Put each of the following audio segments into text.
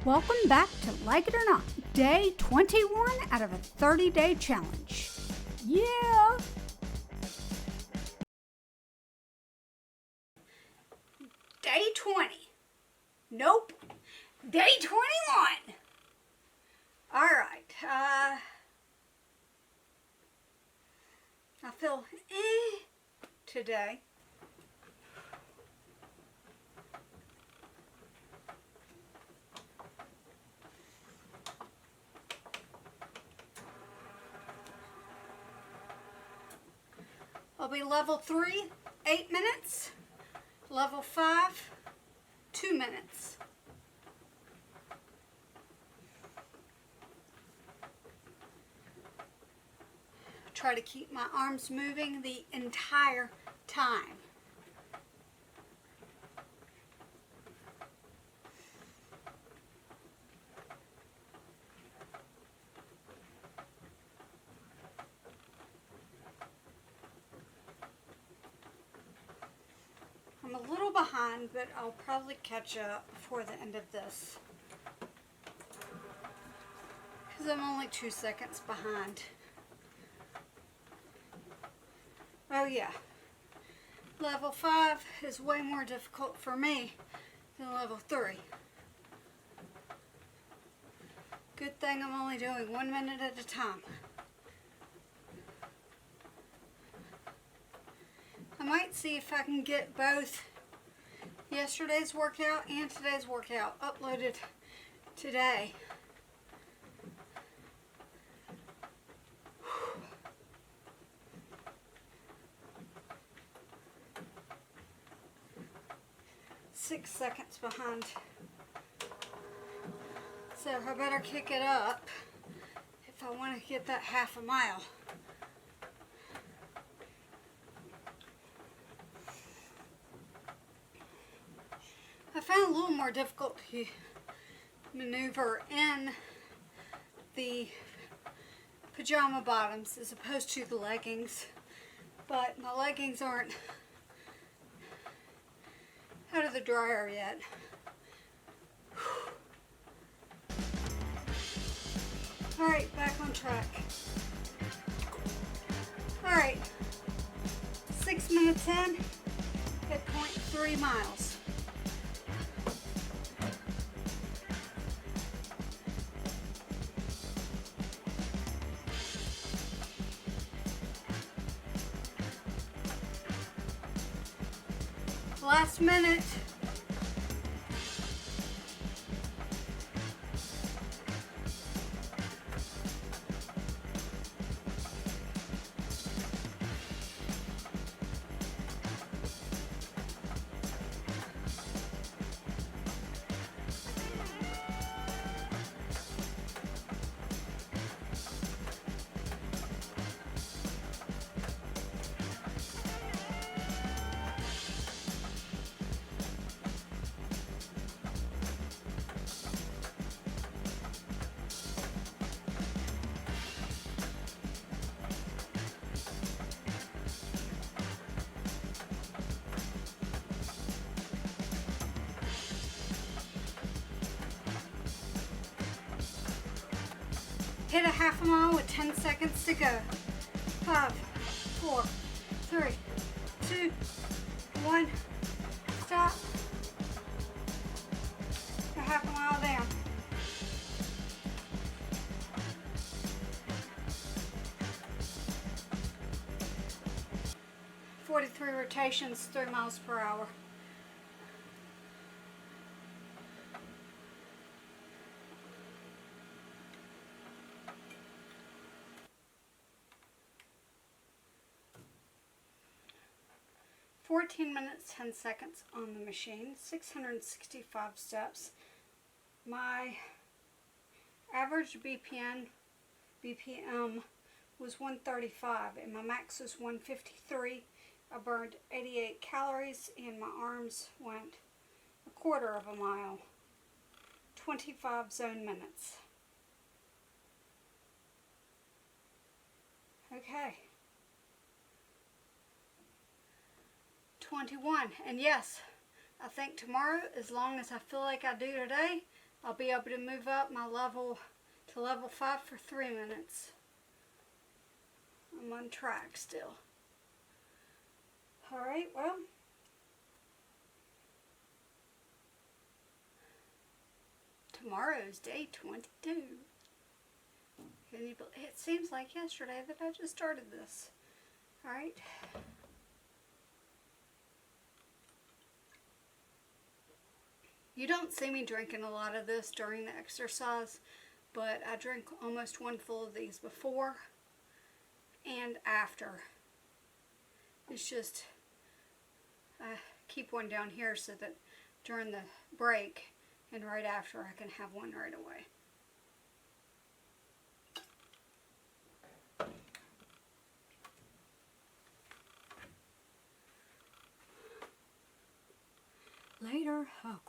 Welcome back to Like It or Not, day 21 out of a 30-day challenge. Yeah! Day 20. Nope. Day 21. All right. I feel today. I'll be level 3, 8 minutes. Level 5, 2 minutes. Try to keep my arms moving the entire time. I'm a little behind, but I'll probably catch up before the end of this, because I'm only 2 seconds behind. Oh yeah, level 5 is way more difficult for me than level 3. Good thing I'm only doing 1 minute at a time. I might see if I can get both yesterday's workout and today's workout uploaded today. Six seconds behind. So I better kick it up if I want to get that half a mile. I found a little more difficult to maneuver in the pajama bottoms as opposed to the leggings, but my leggings aren't out of the dryer yet. Alright, back on track. Alright, 6 minutes in at 0.3 miles. Last minute. Hit a half a mile with 10 seconds to go. 5, 4, 3, 2, 1. Stop. A half a mile down. "43 rotations, 3 miles per hour. "14 minutes, 10 seconds on the machine, 665 steps. My average BPM was 135 and my max was 153. I burned 88 calories and my arms went a quarter of a mile, 25 zone minutes. Okay. 21. And yes, I think tomorrow, as long as I feel like I do today, I'll be able to move up my level to level 5 for 3 minutes. I'm on track still. Alright, well, tomorrow's day 22. It seems like yesterday that I just started this. Alright. You don't see me drinking a lot of this during the exercise, but I drink almost one full of these before and after. It's just, I keep one down here so that during the break and right after I can have one right away. Later. Oh,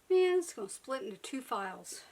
man, it's going to split into 2 files.